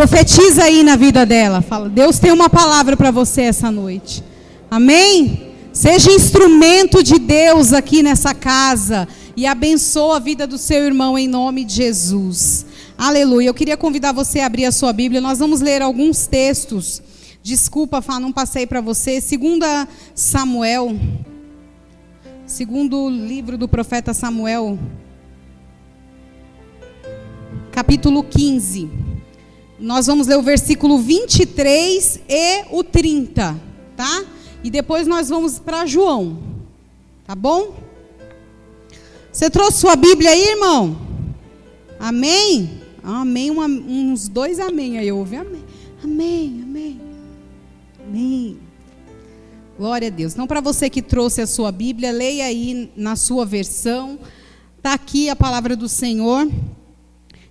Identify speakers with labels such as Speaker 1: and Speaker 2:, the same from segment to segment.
Speaker 1: Profetiza aí na vida dela. Fala, Deus tem uma palavra para você essa noite. Amém? Seja instrumento de Deus aqui nessa casa e abençoa a vida do seu irmão em nome de Jesus. Aleluia. Eu queria convidar você a abrir a sua Bíblia. Nós vamos ler alguns textos. Desculpa, Fá, não passei para você. 2 Samuel, segundo livro do profeta Samuel, capítulo 15. Nós vamos ler o versículo 23 e o 30, tá? E depois nós vamos para João, tá bom? Você trouxe sua Bíblia aí, irmão? Amém? Amém, uns 2 amém aí, eu ouvi amém. Amém, amém. Amém. Glória a Deus. Então, para você que trouxe a sua Bíblia, leia aí na sua versão. Está aqui a palavra do Senhor.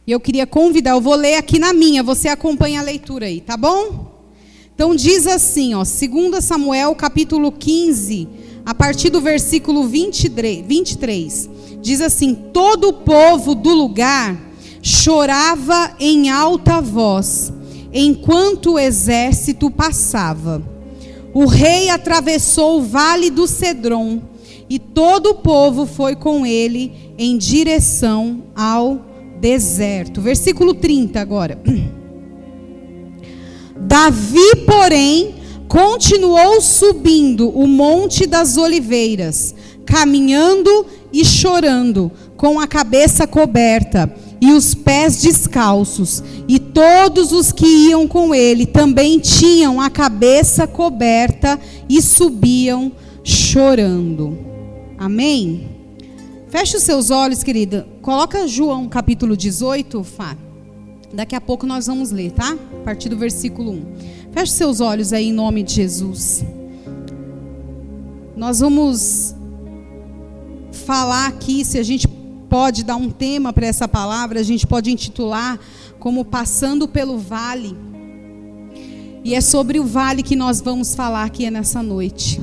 Speaker 1: E eu queria convidar, eu vou ler aqui na minha, você acompanha a leitura aí, tá bom? Então diz assim, ó, 2 Samuel capítulo 15, a partir do versículo 23, diz assim: todo o povo do lugar chorava em alta voz, enquanto o exército passava. O rei atravessou o vale do Cedron, e todo o povo foi com ele em direção ao deserto. Versículo 30 agora. Davi, porém, continuou subindo o monte das oliveiras, caminhando e chorando, com a cabeça coberta e os pés descalços, e todos os que iam com ele também tinham a cabeça coberta e subiam chorando. Amém? Feche os seus olhos, querida. Coloca João capítulo 18, Fá. Daqui a pouco nós vamos ler, tá? A partir do versículo 1. Feche seus olhos aí em nome de Jesus. Nós vamos falar aqui, se a gente pode dar um tema para essa palavra, a gente pode intitular como Passando pelo Vale. E é sobre o vale que nós vamos falar aqui nessa noite.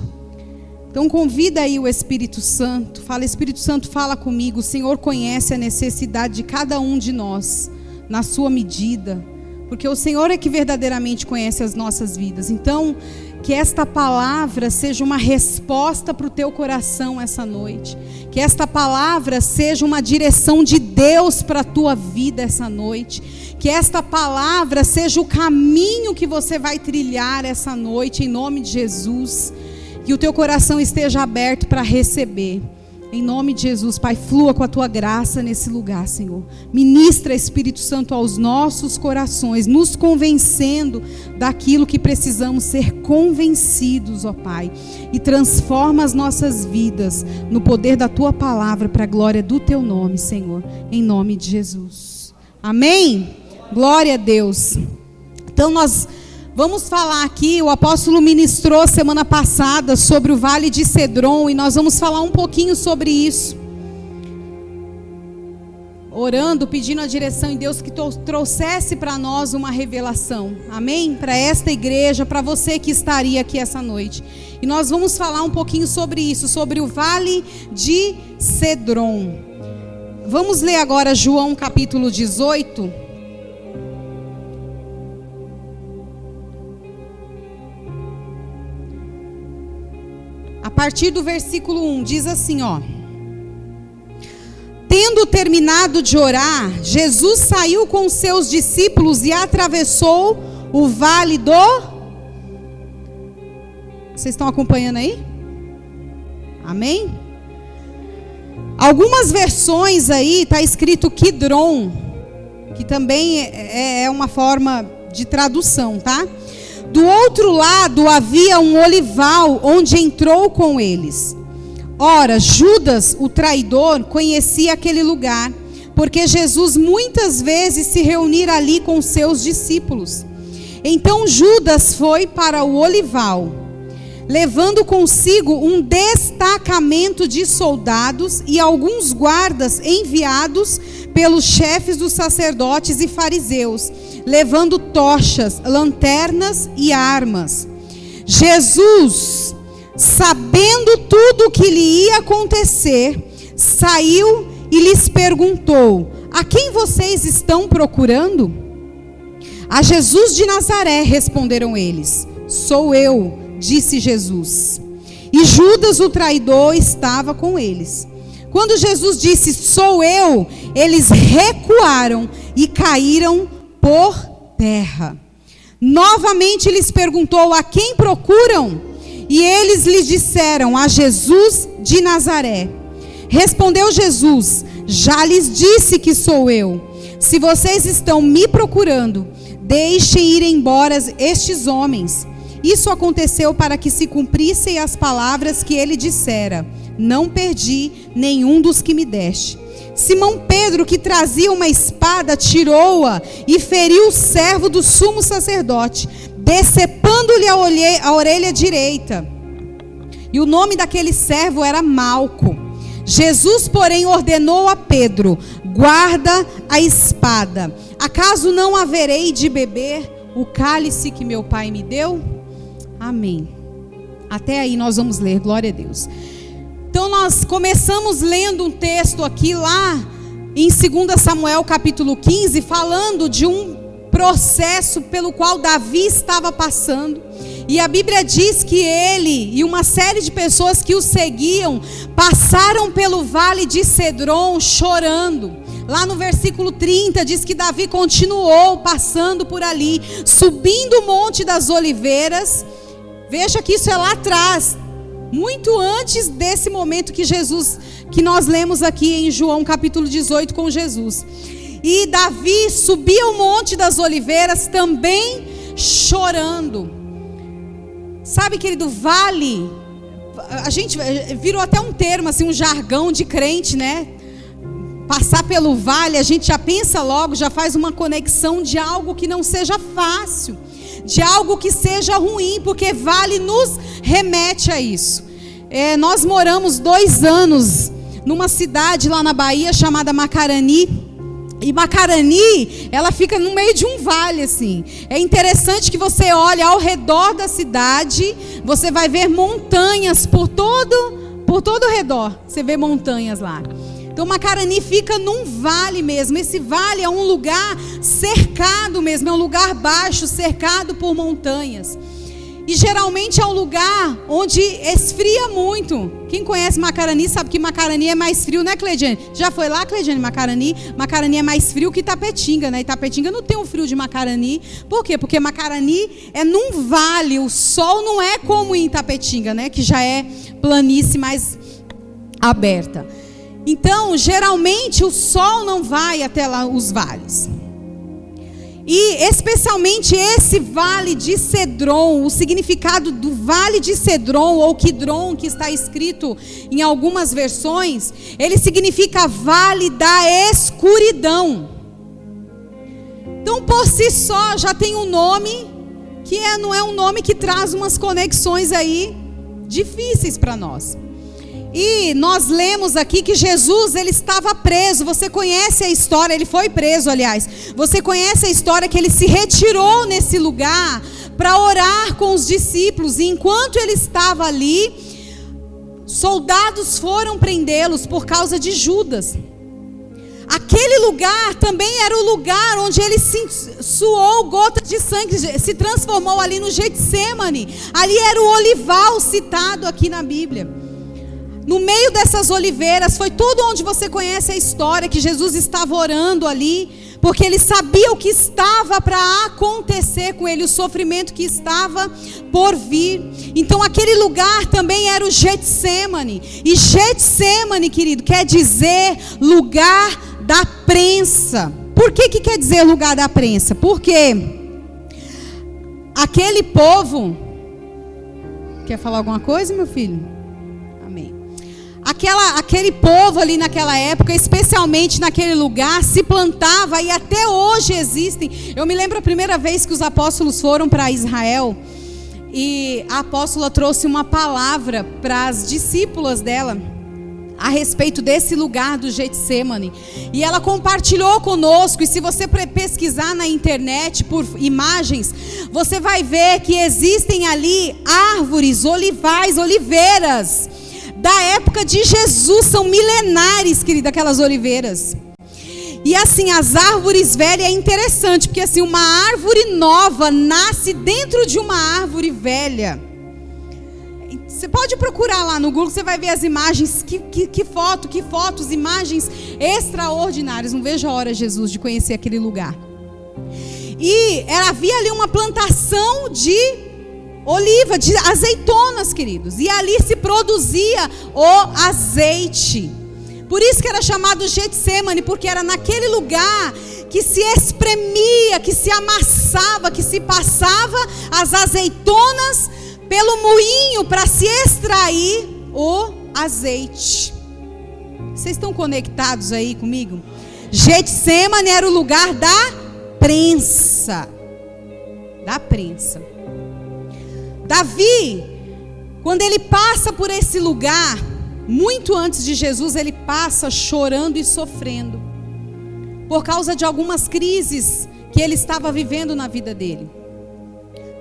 Speaker 1: Então convida aí o Espírito Santo, fala, Espírito Santo, fala comigo. O Senhor conhece a necessidade de cada um de nós, na sua medida, porque o Senhor é que verdadeiramente conhece as nossas vidas. Então, que esta palavra seja uma resposta para o teu coração essa noite, que esta palavra seja uma direção de Deus para a tua vida essa noite, que esta palavra seja o caminho que você vai trilhar essa noite, em nome de Jesus. Que o teu coração esteja aberto para receber. Em nome de Jesus, Pai, flua com a tua graça nesse lugar, Senhor. Ministra, Espírito Santo, aos nossos corações, nos convencendo daquilo que precisamos ser convencidos, ó Pai. E transforma as nossas vidas no poder da tua palavra, para a glória do teu nome, Senhor. Em nome de Jesus. Amém? Glória a Deus. Então nós vamos falar aqui, o apóstolo ministrou semana passada sobre o Vale de Cedron, e nós vamos falar um pouquinho sobre isso. Orando, pedindo a direção em Deus que trouxesse para nós uma revelação. Amém? Para esta igreja, para você que estaria aqui essa noite. E nós vamos falar um pouquinho sobre isso, sobre o Vale de Cedron. Vamos ler agora João capítulo 18. A partir do versículo 1, diz assim, ó. Tendo terminado de orar, Jesus saiu com seus discípulos e atravessou o vale do... Vocês estão acompanhando aí? Amém? Algumas versões aí está escrito Kidron, que também é uma forma de tradução, tá? Do outro lado havia um olival, onde entrou com eles. Ora, Judas, o traidor, conhecia aquele lugar, porque Jesus muitas vezes se reunira ali com seus discípulos. Então Judas foi para o olival, levando consigo um destacamento de soldados e alguns guardas enviados pelos chefes dos sacerdotes e fariseus, levando tochas, lanternas e armas. Jesus, sabendo tudo o que lhe ia acontecer, saiu e lhes perguntou: a quem vocês estão procurando? A Jesus de Nazaré, responderam eles. Sou eu, disse Jesus. E Judas, o traidor, estava com eles. Quando Jesus disse, sou eu, eles recuaram e caíram por terra. Novamente lhes perguntou, a quem procuram? E eles lhe disseram, a Jesus de Nazaré. Respondeu Jesus, já lhes disse que sou eu. Se vocês estão me procurando, deixem ir embora estes homens. Isso aconteceu para que se cumprissem as palavras que ele dissera. Não perdi nenhum dos que me deste. Simão Pedro, que trazia uma espada, tirou-a e feriu o servo do sumo sacerdote, decepando-lhe a orelha direita. E o nome daquele servo era Malco. Jesus, porém, ordenou a Pedro, guarda a espada. Acaso não haverei de beber o cálice que meu pai me deu? Amém. Até aí nós vamos ler, glória a Deus. Então nós começamos lendo um texto aqui lá em 2 Samuel capítulo 15, falando de um processo pelo qual Davi estava passando. E a Bíblia diz que ele e uma série de pessoas que o seguiam passaram pelo vale de Cedron chorando. Lá no versículo 30 diz que Davi continuou passando por ali, subindo o Monte das Oliveiras. Veja que isso é lá atrás, muito antes desse momento que nós lemos aqui em João capítulo 18 com Jesus. E Davi subia o Monte das Oliveiras também chorando. Sabe, querido, vale, a gente virou até um termo, assim, um jargão de crente, né? Passar pelo vale, a gente já pensa logo, já faz uma conexão de algo que não seja fácil, de algo que seja ruim, porque vale nos remete a isso. Nós moramos 2 anos numa cidade lá na Bahia chamada Macarani. E Macarani, ela fica no meio de um vale, assim. É interessante que você olha ao redor da cidade, você vai ver montanhas por todo o redor. Você vê montanhas lá. Então Macarani fica num vale mesmo. Esse vale é um lugar cercado mesmo, é um lugar baixo, cercado por montanhas. E geralmente é um lugar onde esfria muito. Quem conhece Macarani sabe que Macarani é mais frio, né, Cleidiane? Já foi lá, Cleidiane, Macarani? Macarani é mais frio que Itapetinga, né? Itapetinga não tem o frio de Macarani. Por quê? Porque Macarani é num vale. O sol não é como em Itapetinga, né? Que já é planície mais aberta. Então, geralmente, o sol não vai até lá os vales. E especialmente esse vale de Cedron, o significado do vale de Cedron ou Quidron, que está escrito em algumas versões, ele significa vale da escuridão. Então, por si só, já tem um nome que não é um nome que traz umas conexões aí difíceis para nós. E nós lemos aqui que Jesus, ele estava preso. Você conhece a história, ele foi preso, aliás. Você conhece a história que ele se retirou nesse lugar para orar com os discípulos. E enquanto ele estava ali, soldados foram prendê-los por causa de Judas. Aquele lugar também era o lugar onde ele suou gotas de sangue, se transformou ali no Getsemane. Ali era o olival citado aqui na Bíblia. No meio dessas oliveiras, foi tudo onde você conhece a história, que Jesus estava orando ali, porque ele sabia o que estava para acontecer com ele, o sofrimento que estava por vir. Então aquele lugar também era o Getsemane. E Getsemane, querido, quer dizer lugar da prensa. Por que quer dizer lugar da prensa? Porque aquele povo... Quer falar alguma coisa, meu filho? Aquele povo ali naquela época, especialmente naquele lugar, se plantava e até hoje existem. Eu me lembro a primeira vez que os apóstolos foram para Israel e a apóstola trouxe uma palavra para as discípulas dela a respeito desse lugar do Getsemane. E ela compartilhou conosco, e se você pesquisar na internet por imagens, você vai ver que existem ali árvores, olivais, oliveiras, da época de Jesus, são milenares, querida, aquelas oliveiras. E assim, as árvores velhas é interessante, porque assim, uma árvore nova nasce dentro de uma árvore velha. Você pode procurar lá no Google, você vai ver as imagens, que fotos, imagens extraordinárias. Não vejo a hora, Jesus, de conhecer aquele lugar. E havia ali uma plantação de oliva, de azeitonas, queridos. E ali se produzia o azeite. Por isso que era chamado Getsemane, porque era naquele lugar que se espremia, que se amassava, que se passava as azeitonas pelo moinho para se extrair o azeite. Vocês estão conectados aí comigo? Getsemane era o lugar da prensa. Da prensa. Davi, quando ele passa por esse lugar, muito antes de Jesus, ele passa chorando e sofrendo por causa de algumas crises que ele estava vivendo na vida dele.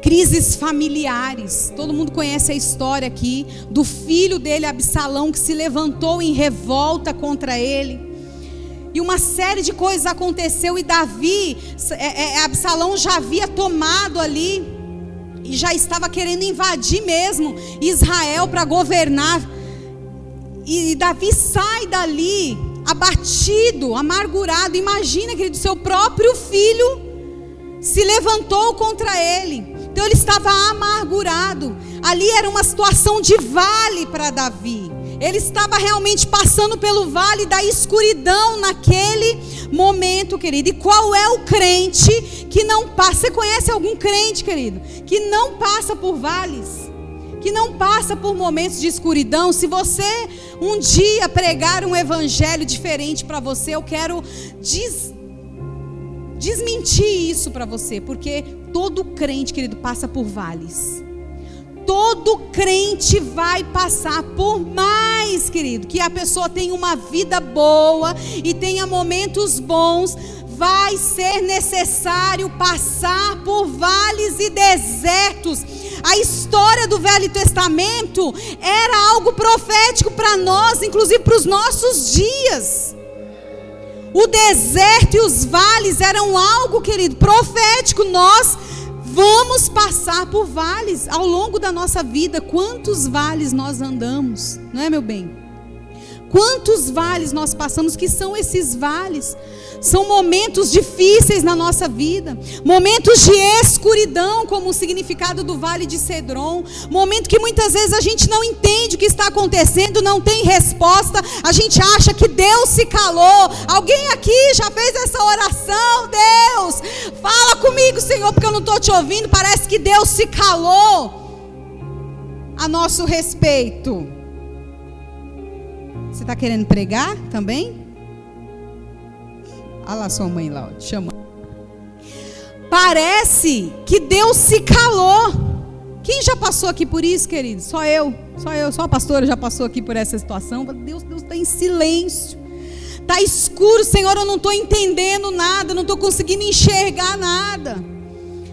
Speaker 1: Crises familiares. Todo mundo conhece a história aqui do filho dele, Absalão, que se levantou em revolta contra ele. E uma série de coisas aconteceu, e Davi, Absalão já havia tomado ali e já estava querendo invadir mesmo Israel para governar. E Davi sai dali abatido, amargurado. Imagina, querido, seu próprio filho se levantou contra ele. Então ele estava amargurado. Ali era uma situação de vale para Davi. Ele estava realmente passando pelo vale da escuridão naquele momento, querido. E qual é o crente que não passa? Você conhece algum crente, querido, que não passa por vales? Que não passa por momentos de escuridão? Se você um dia pregar um evangelho diferente para você, eu quero desmentir isso para você, porque todo crente, querido, passa por vales. Todo crente vai passar, por mais, querido, que a pessoa tenha uma vida boa e tenha momentos bons, vai ser necessário passar por vales e desertos. A história do Velho Testamento era algo profético para nós, inclusive para os nossos dias. O deserto e os vales eram algo, querido, profético. Nós vamos passar por vales ao longo da nossa vida. Quantos vales nós andamos, não é, meu bem? Quantos vales nós passamos? Que são esses vales? São momentos difíceis na nossa vida, momentos de escuridão, como o significado do Vale de Cedron, momento que muitas vezes a gente não entende o que está acontecendo, não tem resposta, a gente acha que Deus se calou. Alguém aqui já fez essa oração? Deus, fala comigo, Senhor, porque eu não estou te ouvindo, parece que Deus se calou a nosso respeito. Você está querendo pregar também? Olha lá sua mãe lá, chama. Parece que Deus se calou. Quem já passou aqui por isso, querido? Só eu, só a pastora já passou aqui por essa situação. Deus está em silêncio. Está escuro, Senhor, eu não estou entendendo nada, não estou conseguindo enxergar nada.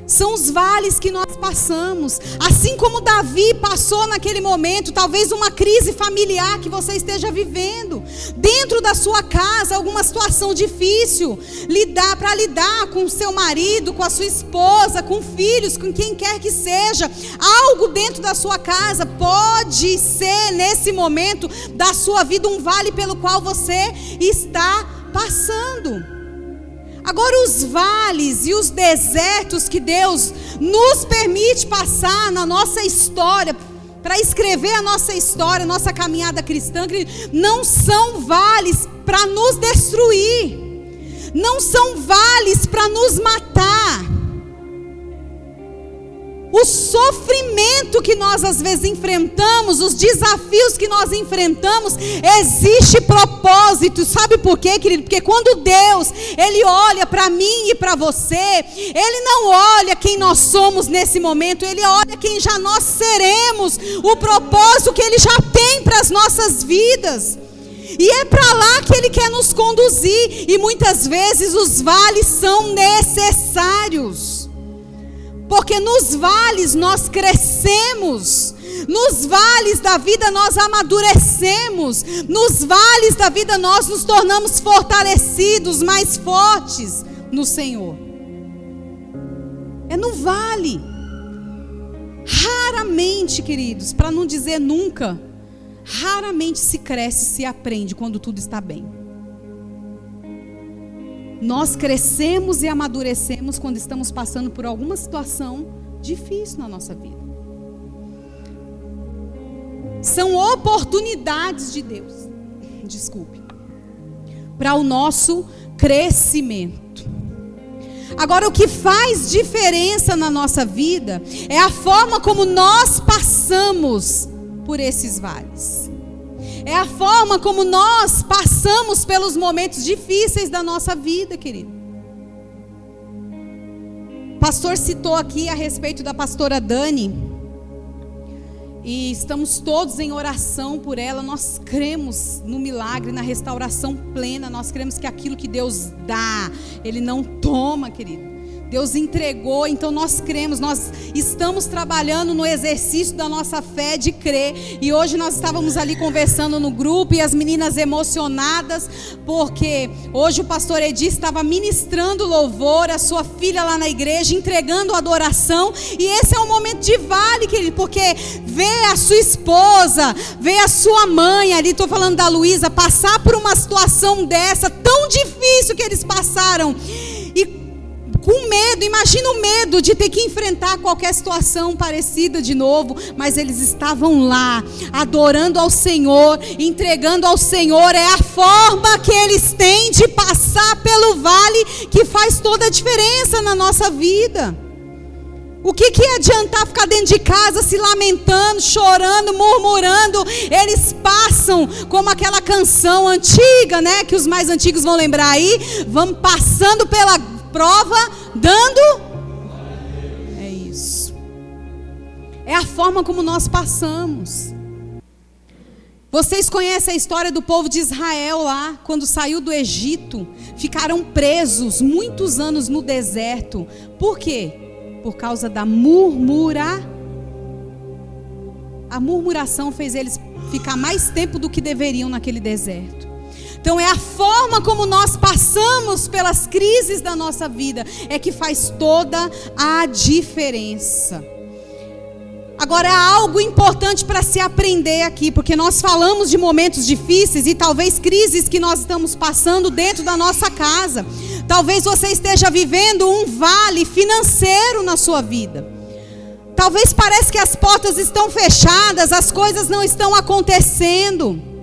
Speaker 1: São os vales que nós passamos. Assim como Davi passou naquele momento, talvez uma crise familiar que você esteja vivendo. Dentro da sua casa, alguma situação difícil. Para lidar com o seu marido, com a sua esposa, com filhos, com quem quer que seja. Algo dentro da sua casa pode ser, nesse momento da sua vida, um vale pelo qual você está passando. Agora, os vales e os desertos que Deus nos permite passar na nossa história, para escrever a nossa história, nossa caminhada cristã, não são vales para nos destruir, não são vales para nos matar. O sofrimento que nós às vezes enfrentamos, os desafios que nós enfrentamos, existe propósito. Sabe por quê, querido? Porque quando Deus, Ele olha para mim e para você, Ele não olha quem nós somos nesse momento, Ele olha quem já nós seremos, o propósito que Ele já tem para as nossas vidas. E é para lá que Ele quer nos conduzir. E muitas vezes os vales são necessários. Porque nos vales nós crescemos, Nos vales da vida nós amadurecemos. Nos vales da vida nós nos tornamos fortalecidos, mais fortes no Senhor. É no vale. Raramente, queridos, para não dizer nunca, raramente se cresce, se aprende quando tudo está bem. Nós crescemos e amadurecemos quando estamos passando por alguma situação difícil na nossa vida. São oportunidades de Deus, para o nosso crescimento. Agora, o que faz diferença na nossa vida é a forma como nós passamos por esses vales. É a forma como nós passamos pelos momentos difíceis da nossa vida, querido. O pastor citou aqui a respeito da pastora Dani. E estamos todos em oração por ela. Nós cremos no milagre, na restauração plena. Nós cremos que aquilo que Deus dá, Ele não toma, querido. Deus entregou, então nós cremos. Nós estamos trabalhando no exercício da nossa fé de crer. E hoje nós estávamos ali conversando no grupo, e as meninas emocionadas, porque hoje o pastor Edi estava ministrando louvor, a sua filha lá na igreja, entregando adoração. E esse é um momento de vale, querido, porque ver a sua esposa, ver a sua mãe ali, estou falando da Luísa, passar por uma situação dessa, tão difícil que eles passaram, e com medo, imagina o medo de ter que enfrentar qualquer situação parecida de novo, mas eles estavam lá, adorando ao Senhor, entregando ao Senhor. É a forma que eles têm de passar pelo vale que faz toda a diferença na nossa vida. O que adiantar ficar dentro de casa se lamentando, chorando, murmurando? Eles passam como aquela canção antiga, né? Que os mais antigos vão lembrar aí. Vamos passando pela prova, dando. É isso. É a forma como nós passamos. Vocês conhecem a história do povo de Israel lá, quando saiu do Egito, ficaram presos muitos anos no deserto. Por quê? Por causa da A murmuração fez eles ficar mais tempo do que deveriam naquele deserto. Então é a forma como nós passamos pelas crises da nossa vida é que faz toda a diferença. Agora, há algo importante para se aprender aqui, porque nós falamos de momentos difíceis e talvez crises que nós estamos passando dentro da nossa casa. Talvez você esteja vivendo um vale financeiro na sua vida. Talvez pareça que as portas estão fechadas, as coisas não estão acontecendo.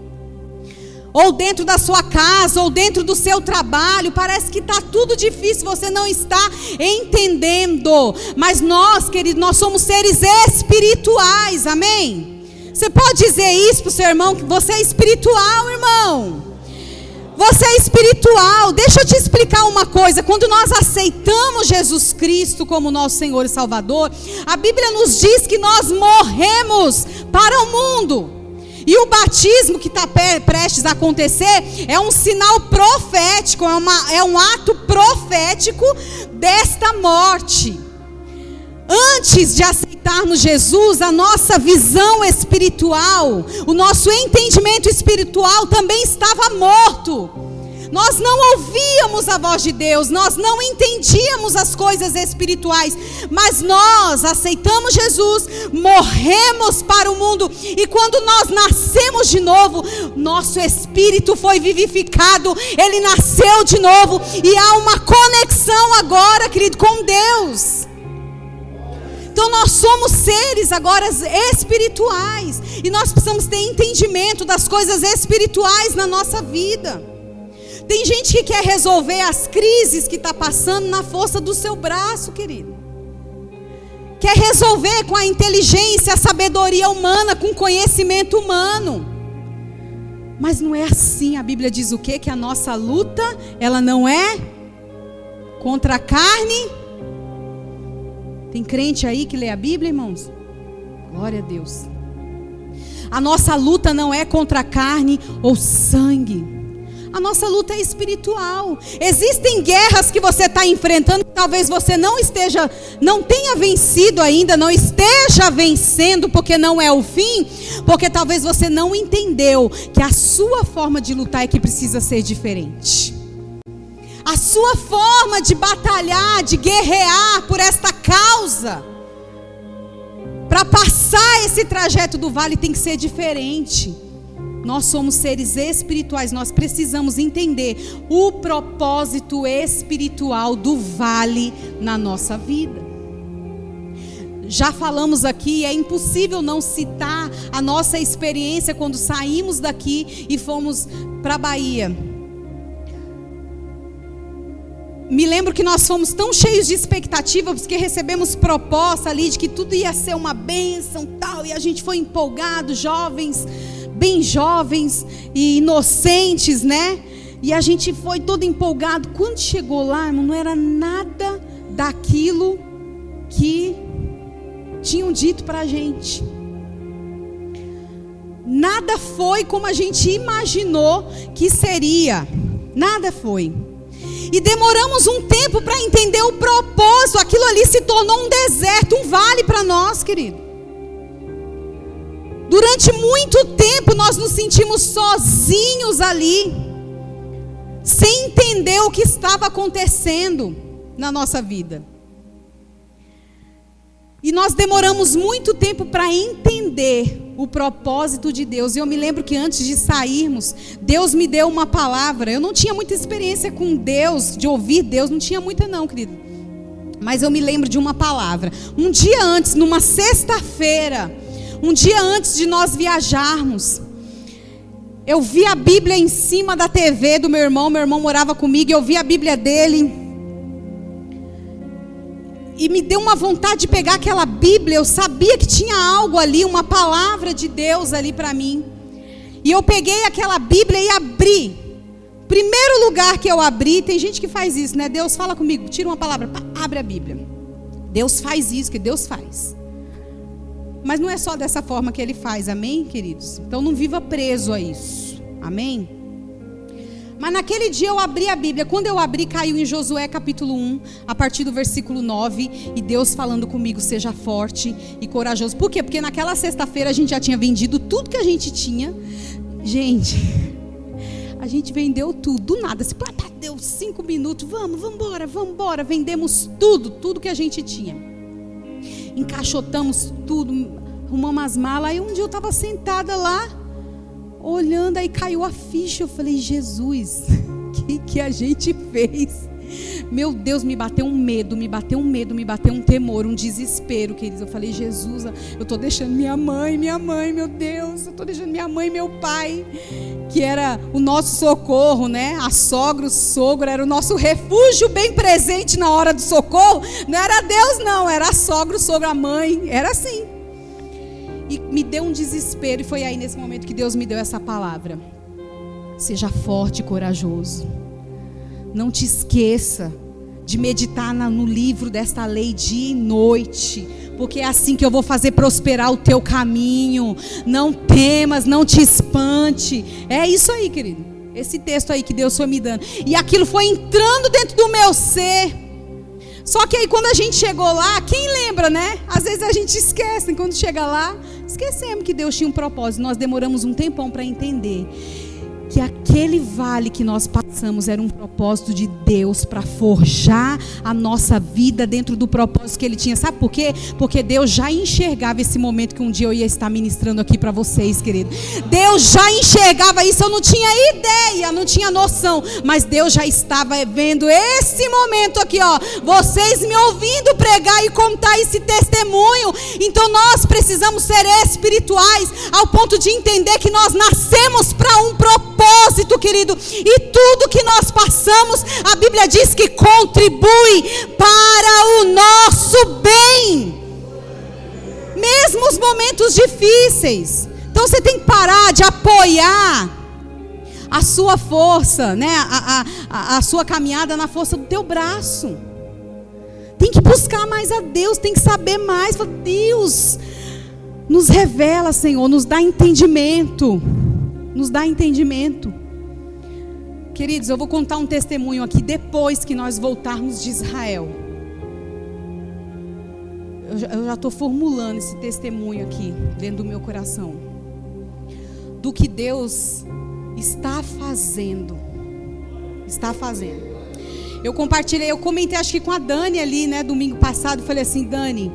Speaker 1: Ou dentro da sua casa, ou dentro do seu trabalho, parece que está tudo difícil, você não está entendendo. Mas nós, queridos, nós somos seres espirituais, amém? Você pode dizer isso para o seu irmão, que você é espiritual, irmão. Você é espiritual. Deixa eu te explicar uma coisa. Quando nós aceitamos Jesus Cristo como nosso Senhor e Salvador, a Bíblia nos diz que nós morremos para o mundo. E o batismo que está prestes a acontecer é um sinal profético, é um ato profético desta morte. Antes de aceitarmos Jesus, a nossa visão espiritual, o nosso entendimento espiritual também estava morto. Nós não ouvíamos a voz de Deus, nós não entendíamos as coisas espirituais, mas nós aceitamos Jesus, morremos para o mundo, e quando nós nascemos de novo, nosso espírito foi vivificado, ele nasceu de novo, e há uma conexão agora, querido, com Deus. Então nós somos seres agora espirituais, e nós precisamos ter entendimento das coisas espirituais na nossa vida. Tem gente que quer resolver as crises que está passando na força do seu braço, querido. Quer resolver com a inteligência, a sabedoria humana, com o conhecimento humano. Mas não é assim. A Bíblia diz o quê? Que a nossa luta, ela não é contra a carne. Tem crente aí que lê a Bíblia, irmãos? Glória a Deus. A nossa luta não é contra a carne ou sangue. A nossa luta é espiritual. Existem guerras que você está enfrentando, que talvez você não tenha vencido ainda, não esteja vencendo, porque não é o fim, porque talvez você não entendeu que a sua forma de lutar é que precisa ser diferente. A sua forma de batalhar, de guerrear por esta causa, para passar esse trajeto do vale, tem que ser diferente. Nós somos seres espirituais, nós precisamos entender o propósito espiritual do vale na nossa vida. Já falamos aqui, é impossível não citar a nossa experiência quando saímos daqui e fomos para a Bahia. Me lembro que nós fomos tão cheios de expectativa, porque recebemos proposta ali de que tudo ia ser uma bênção tal, e a gente foi empolgado, jovens, bem jovens e inocentes, né? E a gente foi todo empolgado. Quando chegou lá, irmão, não era nada daquilo que tinham dito pra gente. Nada foi como a gente imaginou que seria. Nada foi. E demoramos um tempo para entender o propósito. Aquilo ali se tornou um deserto, um vale para nós, querido. Durante muito tempo nós nos sentimos sozinhos ali, sem entender o que estava acontecendo na nossa vida. E nós demoramos muito tempo para entender o propósito de Deus. E eu me lembro que antes de sairmos, Deus me deu uma palavra. Eu não tinha muita experiência com Deus, de ouvir Deus, não tinha muita não, querido. Mas eu me lembro de uma palavra. Um dia antes, numa sexta-feira, um dia antes de nós viajarmos, eu vi a Bíblia em cima da TV do meu irmão morava comigo, e eu vi a Bíblia dele, e me deu uma vontade de pegar aquela Bíblia. Eu sabia que tinha algo ali, uma palavra de Deus ali para mim, e eu peguei aquela Bíblia e abri. Primeiro lugar que eu abri, tem gente que faz isso, né? Deus fala comigo, tira uma palavra, abre a Bíblia. Deus faz isso, que Deus faz. Mas não é só dessa forma que Ele faz, amém, queridos? Então não viva preso a isso, amém? Mas naquele dia eu abri a Bíblia. Quando eu abri, caiu em Josué capítulo 1, a partir do versículo 9. E Deus falando comigo, seja forte e corajoso. Por quê? Porque naquela sexta-feira a gente já tinha vendido tudo que a gente tinha. Gente, a gente vendeu tudo, do nada. Assim, deu 5 minutos, vamos embora. Vendemos tudo que a gente tinha. Encaixotamos tudo, arrumamos as malas. Aí um dia eu estava sentada lá, olhando, aí caiu a ficha. Eu falei, Jesus, o que a gente fez? Meu Deus, me bateu um medo, me bateu um temor, um desespero, queridos. Eu falei, Jesus, eu estou deixando minha mãe, meu Deus, eu estou deixando minha mãe e meu pai, que era o nosso socorro, né? A sogra, o sogro, era o nosso refúgio bem presente na hora do socorro. Não era Deus não, era a sogra, o sogro, a mãe, era assim. E me deu um desespero, e foi aí nesse momento que Deus me deu essa palavra. Seja forte e corajoso. Não te esqueça de meditar no livro desta lei dia e noite, porque é assim que eu vou fazer prosperar o teu caminho. Não temas, não te espante. É isso aí, querido. Esse texto aí que Deus foi me dando. E aquilo foi entrando dentro do meu ser. Só que aí quando a gente chegou lá, quem lembra, né? Às vezes a gente esquece, quando chega lá, esquecemos que Deus tinha um propósito. Nós demoramos um tempão para entender que aquele vale que nós passamos era um propósito de Deus para forjar a nossa vida dentro do propósito que Ele tinha. Sabe por quê? Porque Deus já enxergava esse momento que um dia eu ia estar ministrando aqui para vocês, querido. Deus já enxergava isso, eu não tinha ideia, não tinha noção, mas Deus já estava vendo esse momento aqui, ó, vocês me ouvindo pregar e contar esse testemunho. Então nós precisamos ser espirituais ao ponto de entender que nós nascemos para um propósito, querido, e tudo que nós passamos, a Bíblia diz que contribui para o nosso bem, mesmo os momentos difíceis. Então você tem que parar de apoiar a sua força, né? a sua caminhada na força do teu braço. Tem que buscar mais a Deus, tem que saber mais. Deus, nos revela, Senhor, nos dá entendimento. Nos dá entendimento. Queridos, eu vou contar um testemunho aqui depois que nós voltarmos de Israel. Eu já estou formulando esse testemunho aqui dentro do meu coração, do que Deus está fazendo. Eu comentei acho que com a Dani ali, né, domingo passado. Falei assim: Dani,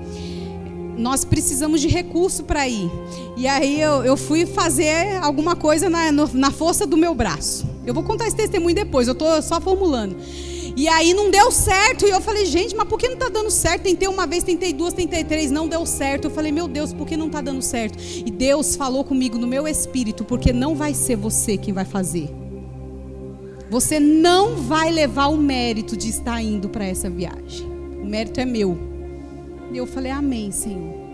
Speaker 1: nós precisamos de recurso para ir. E aí eu fui fazer alguma coisa na força do meu braço. Eu vou contar esse testemunho depois, eu estou só formulando. E aí não deu certo, e eu falei: gente, mas por que não está dando certo? Tentei uma vez, tentei duas, tentei três, não deu certo. Eu falei: meu Deus, por que não está dando certo? E Deus falou comigo no meu espírito: porque não vai ser você quem vai fazer. Você não vai levar o mérito de estar indo para essa viagem. O mérito é meu. E eu falei: amém, Senhor.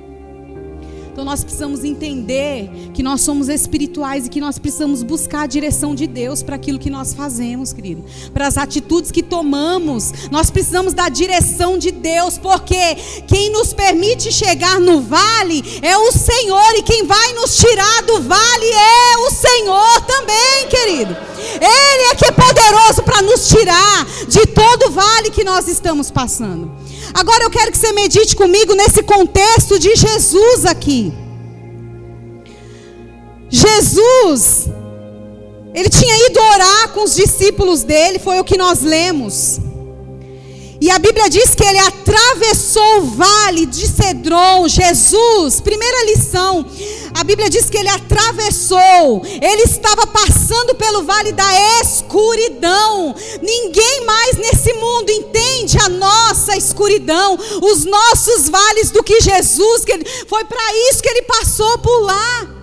Speaker 1: Então nós precisamos entender que nós somos espirituais e que nós precisamos buscar a direção de Deus para aquilo que nós fazemos, querido. Para as atitudes que tomamos, nós precisamos da direção de Deus, porque quem nos permite chegar no vale é o Senhor, e quem vai nos tirar do vale é o Senhor também, querido. Ele é que é poderoso para nos tirar de todo o vale que nós estamos passando. Agora eu quero que você medite comigo nesse contexto de Jesus aqui. Jesus, ele tinha ido orar com os discípulos dele, foi o que nós lemos. E a Bíblia diz que ele atravessou o vale de Cedron. Jesus, primeira lição, a Bíblia diz que ele atravessou. Ele estava passando pelo vale da escuridão. Ninguém mais nesse mundo entende a nossa escuridão, os nossos vales, do que Jesus. Que foi para isso que ele passou por lá.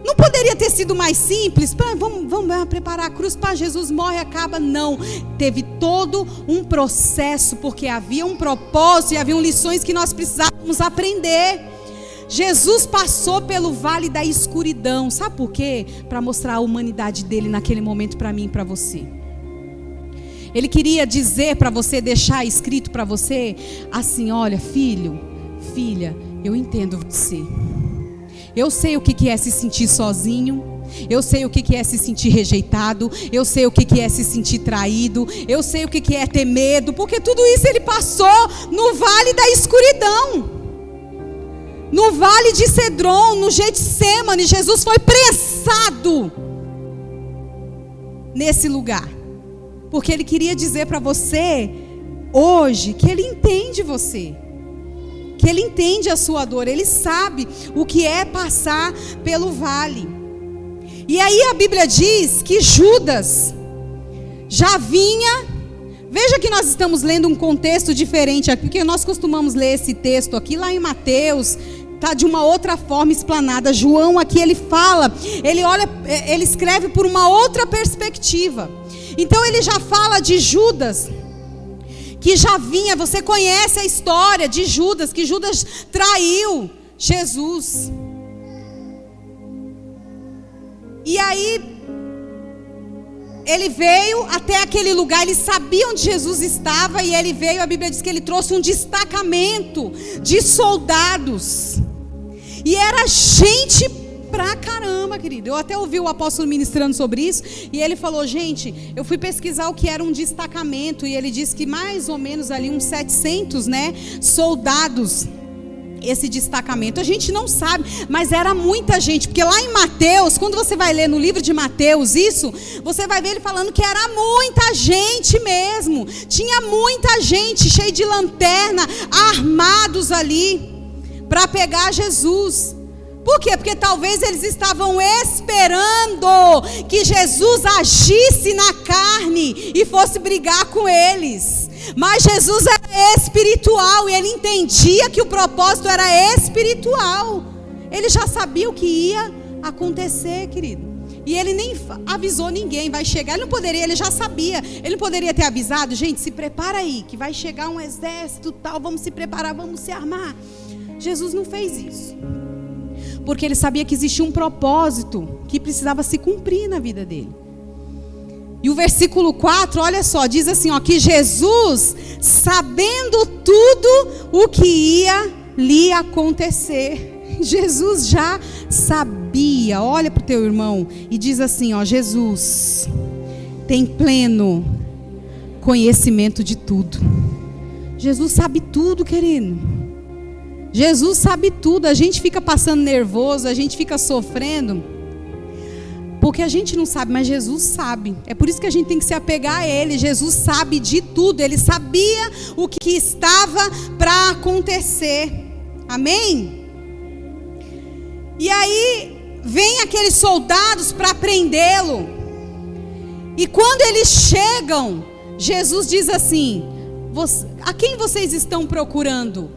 Speaker 1: Não poderia ter sido mais simples? Vamos preparar a cruz para Jesus morre e acaba. Não, teve todo um processo, porque havia um propósito e haviam lições que nós precisávamos aprender. Jesus passou pelo vale da escuridão. Sabe por quê? Para mostrar a humanidade dele naquele momento para mim e para você. Ele queria dizer para você, deixar escrito para você assim: olha, filho, filha, eu entendo você. Eu sei o que é se sentir sozinho. Eu sei o que é se sentir rejeitado. Eu sei o que é se sentir traído. Eu sei o que é ter medo. Porque tudo isso ele passou no vale da escuridão, no vale de Cedron, no Getsemane. Jesus foi prensado nesse lugar, porque ele queria dizer para você hoje que ele entende você, que ele entende a sua dor, ele sabe o que é passar pelo vale. E aí a Bíblia diz que Judas já vinha. Veja que nós estamos lendo um contexto diferente aqui, porque nós costumamos ler esse texto aqui lá em Mateus, tá de uma outra forma explanada. João aqui ele fala, ele olha, ele escreve por uma outra perspectiva. Então ele já fala de Judas, que já vinha. Você conhece a história de Judas, que Judas traiu Jesus. E aí ele veio até aquele lugar, ele sabia onde Jesus estava, e ele veio, a Bíblia diz que ele trouxe um destacamento de soldados. E era gente pra caramba, querido. Eu até ouvi o apóstolo ministrando sobre isso, e ele falou: gente, eu fui pesquisar o que era um destacamento, e ele disse que mais ou menos ali uns 700, soldados, esse destacamento. A gente não sabe, mas era muita gente, porque lá em Mateus, quando você vai ler no livro de Mateus isso, você vai ver ele falando que era muita gente mesmo. Tinha muita gente, cheio de lanterna, armados ali, para pegar Jesus. Por quê? Porque talvez eles estavam esperando que Jesus agisse na carne e fosse brigar com eles. Mas Jesus era espiritual, e ele entendia que o propósito era espiritual. Ele já sabia o que ia acontecer, querido. E ele nem avisou ninguém, vai chegar. Ele não poderia, ele já sabia. Ele não poderia ter avisado: gente, se prepara aí, que vai chegar um exército tal, vamos se preparar, vamos se armar. Jesus não fez isso, porque ele sabia que existia um propósito que precisava se cumprir na vida dele. E o versículo 4, olha só, diz assim, que Jesus, sabendo tudo o que ia lhe acontecer. Jesus já sabia. Olha para o teu irmão e diz assim: Jesus, tem pleno conhecimento de tudo. Jesus sabe tudo, querido. Jesus sabe tudo. A gente fica passando nervoso, a gente fica sofrendo, porque a gente não sabe, mas Jesus sabe. É por isso que a gente tem que se apegar a Ele. Jesus sabe de tudo. Ele sabia o que estava para acontecer. Amém? E aí, vem aqueles soldados para prendê-lo. E quando eles chegam, Jesus diz assim: a quem vocês estão procurando?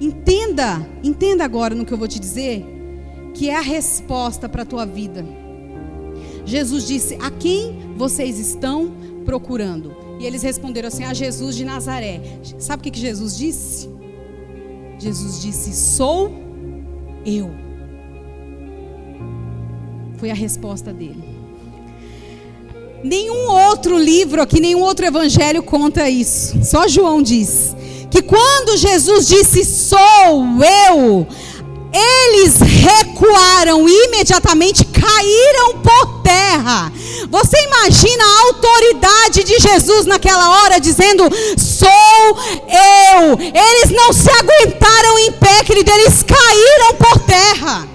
Speaker 1: Entenda agora no que eu vou te dizer, que é a resposta para a tua vida. Jesus disse: a quem vocês estão procurando? E eles responderam assim: a Jesus de Nazaré. Sabe o que Jesus disse? Jesus disse: sou eu. Foi a resposta dele. Nenhum outro livro aqui, nenhum outro evangelho conta isso. Só João diz que quando Jesus disse sou eu, eles recuaram e imediatamente caíram por terra. Você imagina a autoridade de Jesus naquela hora dizendo sou eu. Eles não se aguentaram em pé, querido, eles caíram por terra.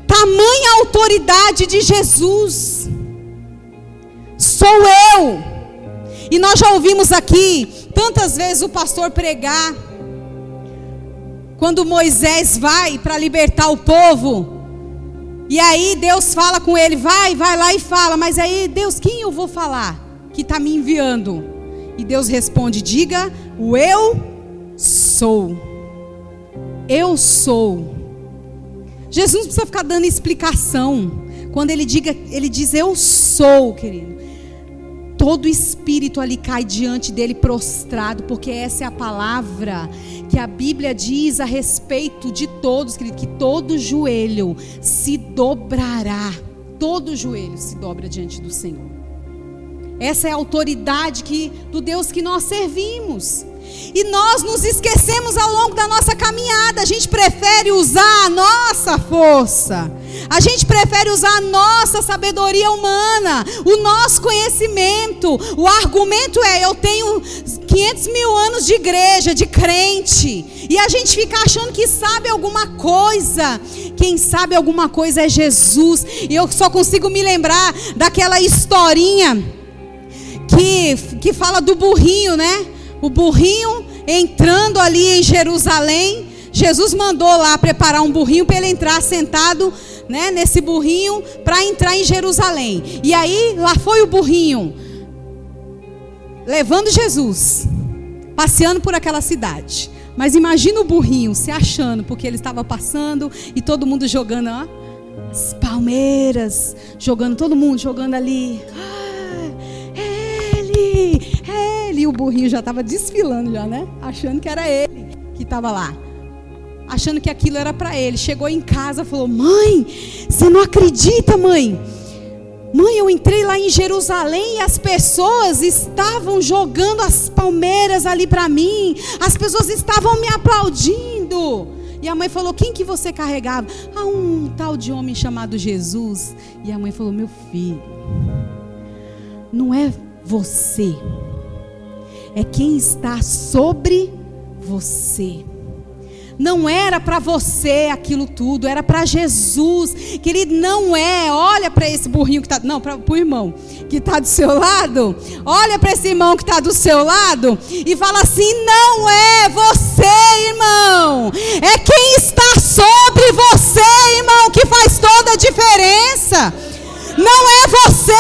Speaker 1: Tamanha autoridade de Jesus. Sou eu. E nós já ouvimos aqui tantas vezes o pastor pregar, quando Moisés vai para libertar o povo, e aí Deus fala com ele: vai lá e fala. Mas aí Deus, quem eu vou falar que está me enviando? E Deus responde: diga o eu sou. Eu sou. Jesus não precisa ficar dando explicação. Quando ele diz eu sou, querido, todo espírito ali cai diante dele prostrado, porque essa é a palavra que a Bíblia diz a respeito de todos, querido, que todo joelho se dobrará. Todo joelho se dobra diante do Senhor. Essa é a autoridade do Deus que nós servimos. E nós nos esquecemos ao longo da nossa caminhada. A gente prefere usar a nossa força, a gente prefere usar a nossa sabedoria humana, o nosso conhecimento. O argumento é: eu tenho 500 mil anos de igreja, de crente, e a gente fica achando que sabe alguma coisa. Quem sabe alguma coisa é Jesus. E eu só consigo me lembrar daquela historinha que fala do burrinho, né? O burrinho entrando ali em Jerusalém. Jesus mandou lá preparar um burrinho para ele entrar sentado, né, nesse burrinho, para entrar em Jerusalém. E aí lá foi o burrinho levando Jesus, passeando por aquela cidade. Mas imagina o burrinho se achando, porque ele estava passando e todo mundo jogando, ó, as palmeiras, jogando, todo mundo jogando ali. Ele, o burrinho já estava desfilando já, né? Achando que era ele que estava lá, achando que aquilo era para ele. Chegou em casa, falou: mãe, você não acredita, mãe? Mãe, eu entrei lá em Jerusalém e as pessoas estavam jogando as palmeiras ali para mim. As pessoas estavam me aplaudindo. E a mãe falou: quem que você carregava? Um tal de homem chamado Jesus. E a mãe falou: meu filho, não é você, é quem está sobre você. Não era para você aquilo tudo, era para Jesus. Querido, não é. Olha para esse burrinho que está, não, para o irmão que está do seu lado. Olha para esse irmão que está do seu lado e fala assim: não é você, irmão, é quem está sobre você, irmão, que faz toda a diferença. Não é você,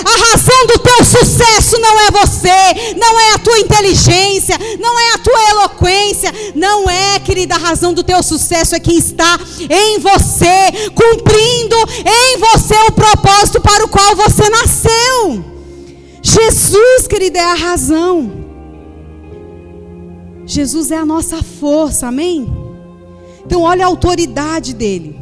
Speaker 1: a razão do teu sucesso não é você, não é a tua inteligência, não é a tua eloquência, não é, querida, a razão do teu sucesso é quem está em você, cumprindo em você o propósito para o qual você nasceu. Jesus, querida, é a razão. Jesus é a nossa força, amém? Então olha a autoridade dele.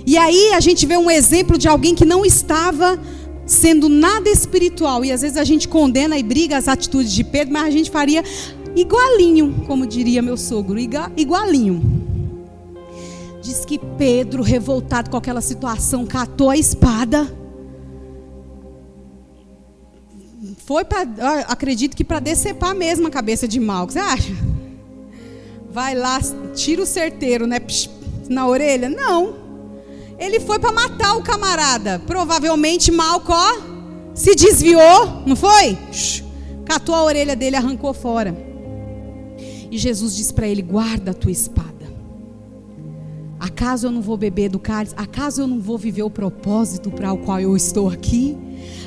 Speaker 1: E aí a gente vê um exemplo de alguém que não estava sendo nada espiritual. E às vezes a gente condena e briga as atitudes de Pedro, mas a gente faria igualinho, como diria meu sogro, igualinho. Diz que Pedro, revoltado com aquela situação, catou a espada. Foi acredito que para decepar mesmo a cabeça de Malco. Você acha? Vai lá, tira o certeiro, né? Na orelha? Não. Ele foi para matar o camarada. Provavelmente Malco, se desviou, não foi? Catou a orelha dele e arrancou fora. E Jesus disse para ele: guarda a tua espada. Acaso eu não vou beber do cálice? Acaso eu não vou viver o propósito para o qual eu estou aqui?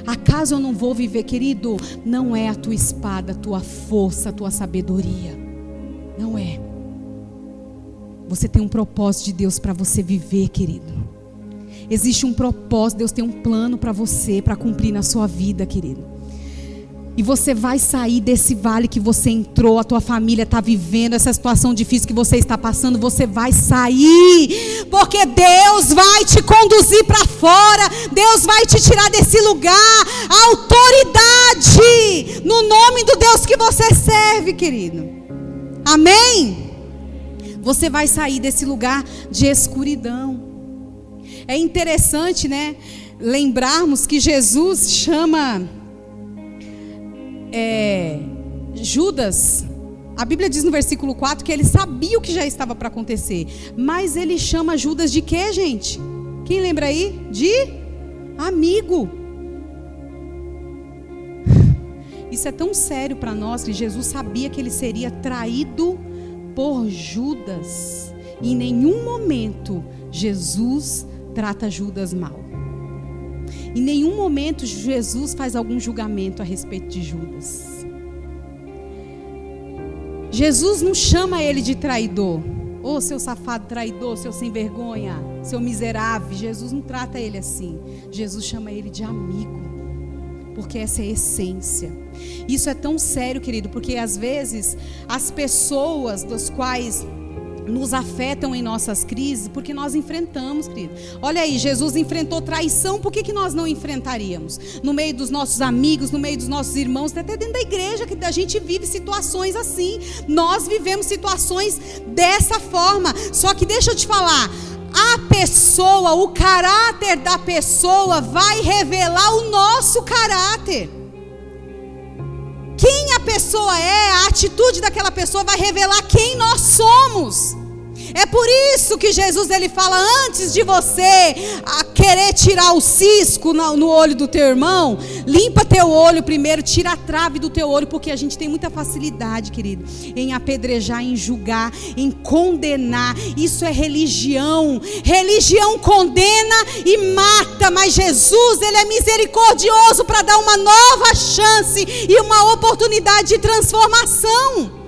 Speaker 1: Acaso eu não vou viver, querido? Não é a tua espada, a tua força, a tua sabedoria. Não é. Você tem um propósito de Deus para você viver, querido. Existe um propósito, Deus tem um plano para você, para cumprir na sua vida, querido. E você vai sair desse vale que você entrou, a tua família está vivendo, essa situação difícil que você está passando, você vai sair, porque Deus vai te conduzir para fora, Deus vai te tirar desse lugar, a autoridade, no nome do Deus que você serve, querido. Amém? Você vai sair desse lugar de escuridão. É interessante, né, lembrarmos que Jesus chama Judas, a Bíblia diz no versículo 4 que ele sabia o que já estava para acontecer, mas ele chama Judas de quê, gente? Quem lembra aí? De amigo. Isso é tão sério para nós que Jesus sabia que ele seria traído por Judas. E em nenhum momento Jesus trata Judas mal. Em nenhum momento Jesus faz algum julgamento a respeito de Judas. Jesus não chama ele de traidor. Ô, seu safado traidor, seu sem vergonha, seu miserável. Jesus não trata ele assim. Jesus chama ele de amigo. Porque essa é a essência. Isso é tão sério, querido, porque às vezes as pessoas das quais nos afetam em nossas crises, porque nós enfrentamos, querido. Olha aí, Jesus enfrentou traição, por que nós não enfrentaríamos? No meio dos nossos amigos, no meio dos nossos irmãos, até dentro da igreja, que a gente vive situações assim. Nós vivemos situações dessa forma. Só que deixa eu te falar, a pessoa, o caráter da pessoa vai revelar o nosso caráter. Quem a pessoa é, a atitude daquela pessoa vai revelar quem nós somos. É por isso que Jesus ele fala, antes de você querer tirar o cisco no olho do teu irmão, limpa teu olho primeiro, tira a trave do teu olho, porque a gente tem muita facilidade, querido, em apedrejar, em julgar, em condenar. Isso é religião. Religião condena e mata, mas Jesus ele é misericordioso para dar uma nova chance e uma oportunidade de transformação.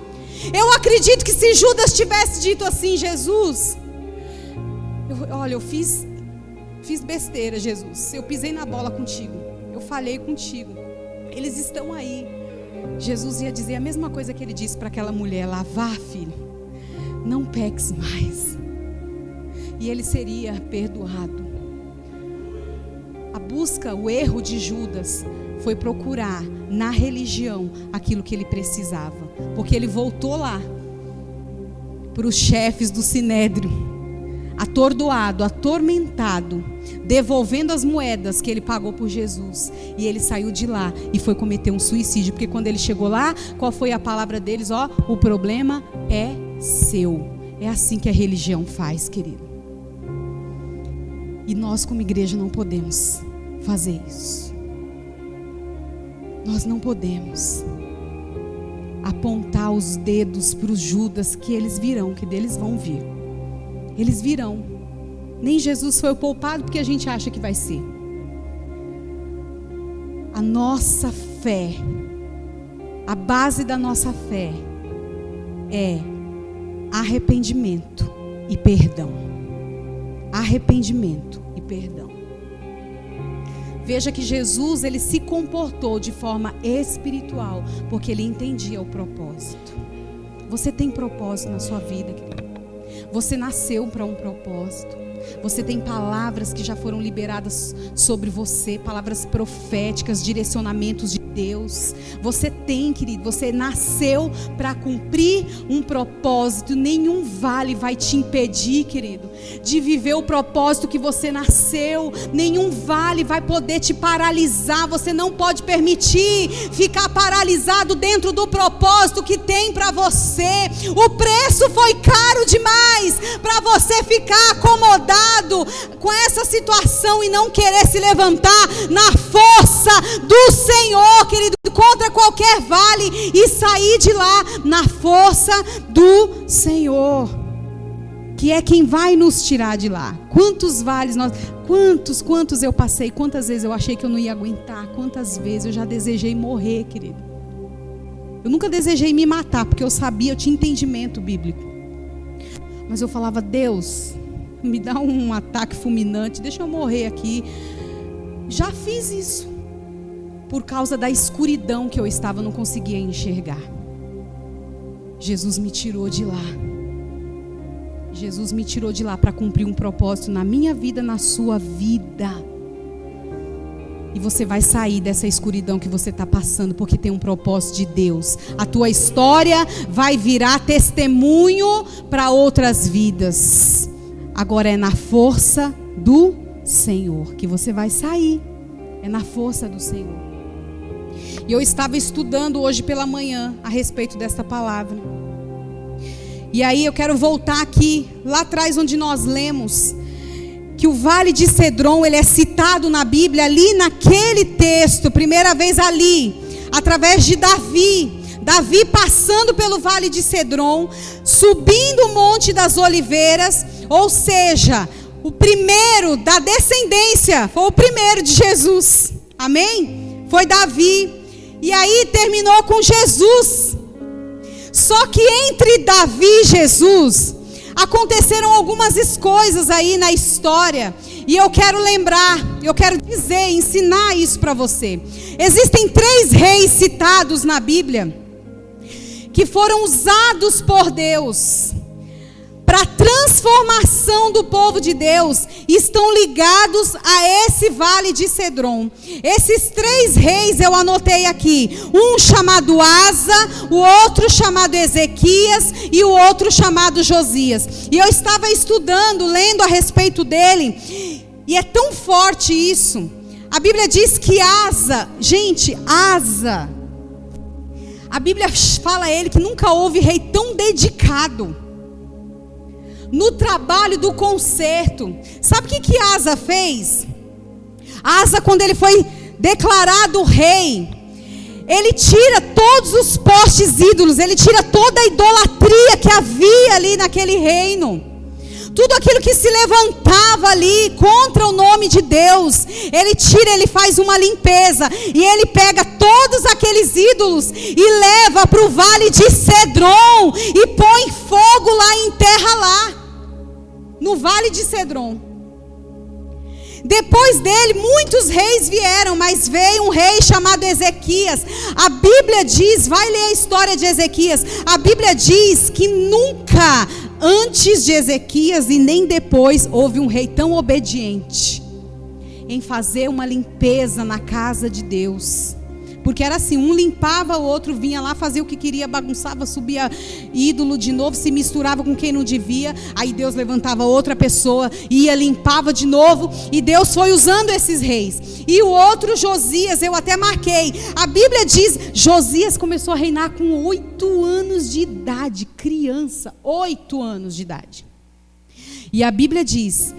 Speaker 1: Eu acredito que se Judas tivesse dito assim, Jesus, eu fiz besteira, Jesus, eu pisei na bola contigo, eu falhei contigo, eles estão aí. Jesus ia dizer a mesma coisa que ele disse para aquela mulher lá: vá, filho, não peques mais. E ele seria perdoado. A busca, o erro de Judas foi procurar na religião aquilo que ele precisava, porque ele voltou lá para os chefes do Sinédrio, atordoado, atormentado, devolvendo as moedas que ele pagou por Jesus, e ele saiu de lá e foi cometer um suicídio, porque quando ele chegou lá, qual foi a palavra deles? O problema é seu. É assim que a religião faz, querido. E nós como igreja não podemos fazer isso. Nós não podemos apontar os dedos para os Judas, que eles virão, que deles vão vir. Eles virão. Nem Jesus foi poupado porque a gente acha que vai ser. A nossa fé, a base da nossa fé é arrependimento e perdão. Arrependimento e perdão. Veja que Jesus ele se comportou de forma espiritual, porque ele entendia o propósito. Você tem propósito na sua vida, querido. Você nasceu para um propósito. Você tem palavras que já foram liberadas sobre você, palavras proféticas, direcionamentos de Deus. Você tem, querido, você nasceu para cumprir um propósito. Nenhum vale vai te impedir, querido, de viver o propósito que você nasceu. Nenhum vale vai poder te paralisar. Você não pode permitir ficar paralisado dentro do propósito que tem para você. O preço foi caro demais para você ficar acomodado com essa situação e não querer se levantar na força do Senhor, querido, contra qualquer vale, e sair de lá na força do Senhor, que é quem vai nos tirar de lá. Quantos vales quantos eu passei, quantas vezes eu achei que eu não ia aguentar, quantas vezes eu já desejei morrer, querido. Eu nunca desejei me matar, porque eu sabia, eu tinha entendimento bíblico, mas eu falava: Deus, me dá um ataque fulminante, deixa eu morrer aqui. Já fiz isso por causa da escuridão que eu estava, não conseguia enxergar. Jesus me tirou de lá. Jesus me tirou de lá para cumprir um propósito na minha vida, na sua vida. E você vai sair dessa escuridão que você está passando, porque tem um propósito de Deus. A tua história vai virar testemunho para outras vidas. Agora é na força do Senhor que você vai sair. É na força do Senhor. E eu estava estudando hoje pela manhã a respeito desta palavra. E aí eu quero voltar aqui, lá atrás onde nós lemos que o Vale de Cedron, ele é citado na Bíblia ali naquele texto, primeira vez ali, através de Davi. Davi passando pelo Vale de Cedron, subindo o Monte das Oliveiras, ou seja, o primeiro da descendência, foi o primeiro de Jesus, amém? Foi Davi, e aí terminou com Jesus. Só que entre Davi e Jesus, aconteceram algumas coisas aí na história, e eu quero lembrar, eu quero dizer, ensinar isso para você. Existem 3 reis citados na Bíblia, que foram usados por Deus para a transformação do povo de Deus, e estão ligados a esse Vale de Cedron. Esses 3 reis eu anotei aqui, um chamado Asa, o outro chamado Ezequias e o outro chamado Josias. E eu estava estudando, lendo a respeito dele, e é tão forte isso. A Bíblia diz que Asa, gente, Asa, a Bíblia fala a ele que nunca houve rei tão dedicado no trabalho do conserto. Sabe o que Asa fez? Asa, quando ele foi declarado rei, ele tira todos os postes ídolos, ele tira toda a idolatria que havia ali naquele reino. Tudo aquilo que se levantava ali contra o nome de Deus, ele tira, ele faz uma limpeza, e ele pega todos aqueles ídolos e leva para o Vale de Cedron, e põe fogo lá e enterra lá, no Vale de Cedron. Depois dele, muitos reis vieram, mas veio um rei chamado Ezequias. A Bíblia diz, vai ler a história de Ezequias, a Bíblia diz que nunca antes de Ezequias e nem depois houve um rei tão obediente em fazer uma limpeza na casa de Deus. Porque era assim, um limpava, o outro vinha lá, fazia o que queria, bagunçava, subia ídolo de novo, se misturava com quem não devia. Aí Deus levantava outra pessoa, ia, limpava de novo. E Deus foi usando esses reis. E o outro, Josias, eu até marquei. A Bíblia diz, Josias começou a reinar com 8 anos de idade, criança, 8 anos de idade. E a Bíblia diz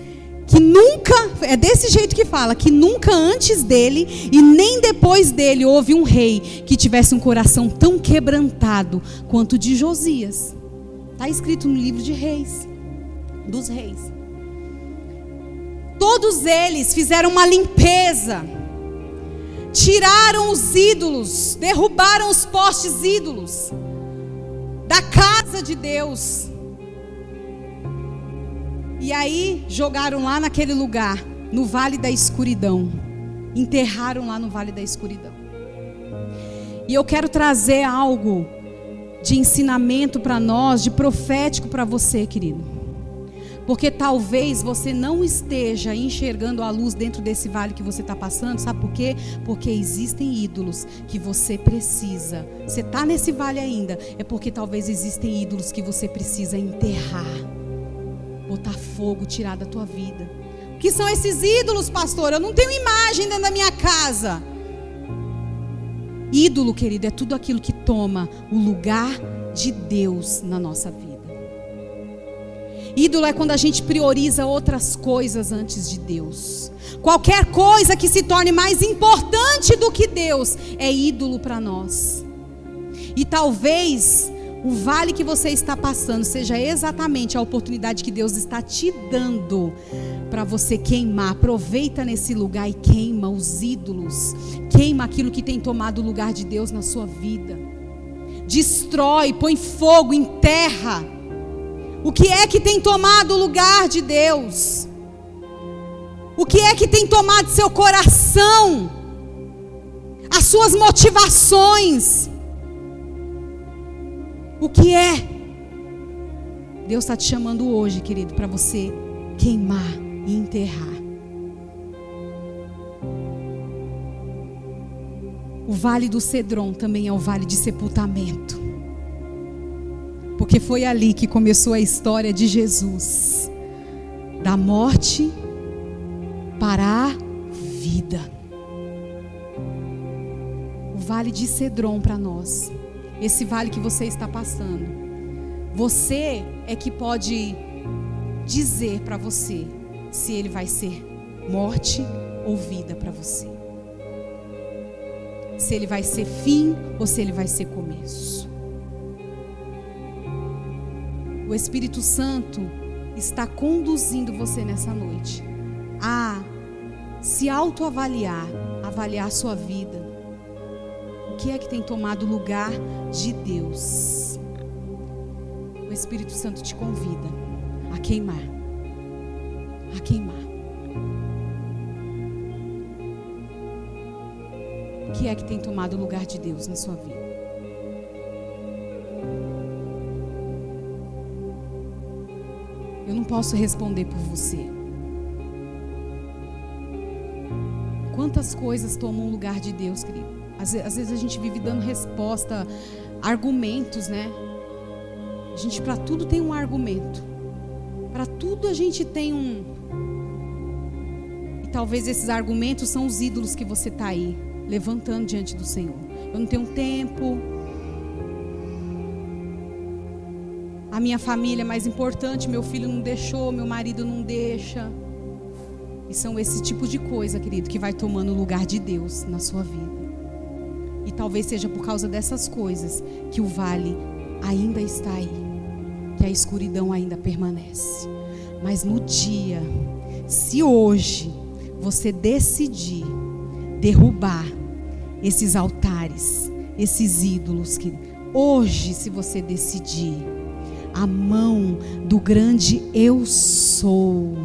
Speaker 1: que nunca, é desse jeito que fala, que nunca antes dele e nem depois dele houve um rei que tivesse um coração tão quebrantado quanto o de Josias. Está escrito no livro de Reis, dos reis. Todos eles fizeram uma limpeza, tiraram os ídolos, derrubaram os postes ídolos da casa de Deus. E aí jogaram lá naquele lugar, no Vale da Escuridão. Enterraram lá no Vale da Escuridão. E eu quero trazer algo de ensinamento para nós, de profético para você, querido. Porque talvez você não esteja enxergando a luz dentro desse vale que você está passando. Sabe por quê? Porque existem ídolos que você precisa. Você está nesse vale ainda. É porque talvez existem ídolos que você precisa enterrar. Botar fogo, tirar da tua vida. O que são esses ídolos, pastor? Eu não tenho imagem dentro da minha casa. Ídolo, querido, é tudo aquilo que toma o lugar de Deus na nossa vida. Ídolo é quando a gente prioriza outras coisas antes de Deus. Qualquer coisa que se torne mais importante do que Deus é ídolo para nós. E talvez o vale que você está passando seja exatamente a oportunidade que Deus está te dando para você queimar. Aproveita nesse lugar e queima os ídolos. Queima aquilo que tem tomado o lugar de Deus na sua vida. Destrói, põe fogo, enterra. O que é que tem tomado o lugar de Deus? O que é que tem tomado seu coração? As suas motivações? O que é? Deus está te chamando hoje, querido, para você queimar e enterrar. O Vale do Cedron também é o vale de sepultamento. Porque foi ali que começou a história de Jesus. Da morte para a vida. O Vale de Cedron para nós. Esse vale que você está passando. Você é que pode dizer para você se ele vai ser morte ou vida para você. Se ele vai ser fim ou se ele vai ser começo. O Espírito Santo está conduzindo você nessa noite a se autoavaliar, avaliar a sua vida. O que é que tem tomado o lugar de Deus? O Espírito Santo te convida a queimar. A queimar. O que é que tem tomado o lugar de Deus na sua vida? Eu não posso responder por você. Quantas coisas tomam o lugar de Deus, querido? Às vezes a gente vive dando resposta, argumentos, né? A gente, para tudo tem um argumento. Para tudo a gente tem um... E talvez esses argumentos são os ídolos que você está aí, levantando diante do Senhor. Eu não tenho tempo. A minha família é mais importante, meu filho não deixou, meu marido não deixa. E são esse tipo de coisa, querido, que vai tomando o lugar de Deus na sua vida. E talvez seja por causa dessas coisas que o vale ainda está aí, que a escuridão ainda permanece. Mas no dia, se hoje você decidir derrubar esses altares, esses ídolos, que hoje, se você decidir, a mão do grande eu sou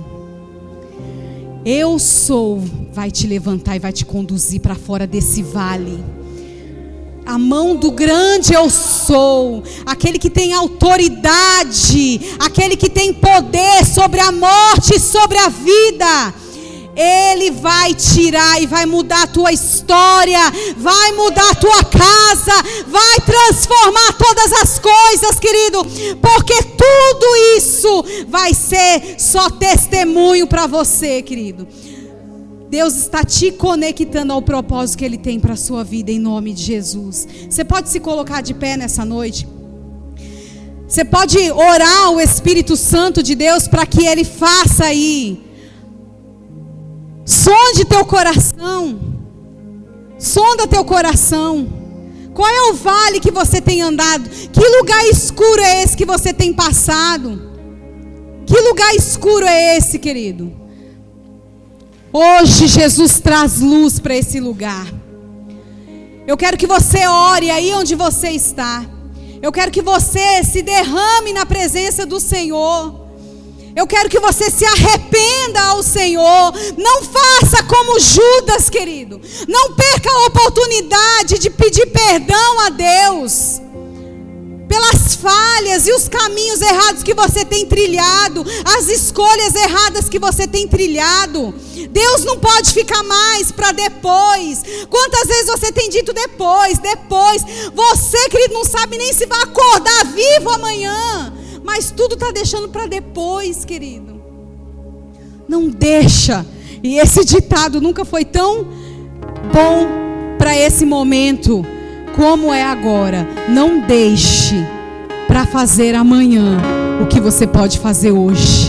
Speaker 1: vai te levantar e vai te conduzir para fora desse vale. A mão do grande eu sou, aquele que tem autoridade, aquele que tem poder sobre a morte e sobre a vida. Ele vai tirar e vai mudar a tua história, vai mudar a tua casa, vai transformar todas as coisas, querido, porque tudo isso vai ser só testemunho para você, querido. Deus está te conectando ao propósito que Ele tem para a sua vida, em nome de Jesus. Você pode se colocar de pé nessa noite? Você pode orar ao Espírito Santo de Deus para que Ele faça aí. Sonde teu coração. Sonda teu coração. Qual é o vale que você tem andado? Que lugar escuro é esse que você tem passado? Que lugar escuro é esse, querido? Hoje Jesus traz luz para esse lugar. Eu quero que você ore aí onde você está. Eu quero que você se derrame na presença do Senhor. Eu quero que você se arrependa ao Senhor. Não faça como Judas, querido. Não perca a oportunidade de pedir perdão a Deus pelas falhas e os caminhos errados que você tem trilhado, as escolhas erradas que você tem trilhado. Deus não pode ficar mais para depois. Quantas vezes você tem dito depois? Você, querido, não sabe nem se vai acordar vivo amanhã, mas tudo está deixando para depois, querido. Não deixa. E esse ditado nunca foi tão bom para esse momento como é agora. Não deixe para fazer amanhã o que você pode fazer hoje.